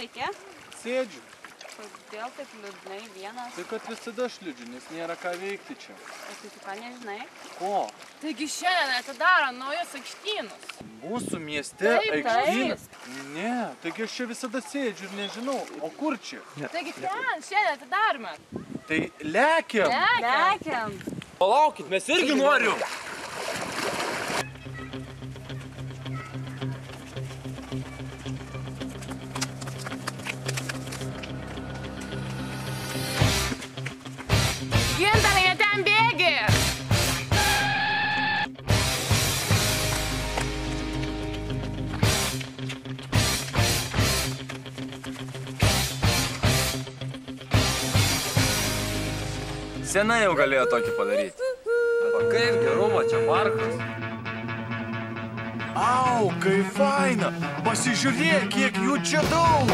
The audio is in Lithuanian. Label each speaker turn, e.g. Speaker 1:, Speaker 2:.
Speaker 1: veiki?
Speaker 2: Sėdžiu.
Speaker 1: Kodėl taip liūdnai vienas?
Speaker 2: Tai kad visada aš liūdžiu, nes nėra ką veikti čia.
Speaker 1: O tai tu ką nežinai?
Speaker 2: Ko?
Speaker 3: Taigi šiandien atidaro naujus aikštynus.
Speaker 2: Mūsų mieste aikštynas? Ne, taigi aš čia visada sėdžiu ir nežinau. O kur čia?
Speaker 3: Taigi ten šiandien atidarome.
Speaker 2: Tai lekiam.
Speaker 1: Lekiam.
Speaker 4: Palaukit, mes irgi noriu.
Speaker 3: Gintarai, ne ten bėgi.
Speaker 4: Senai jau galėjo tokį padaryti. Bet kaip gerumo, čia parkas.
Speaker 2: Au, kaip faina. Pasižiūrėk, kiek jų čia daug.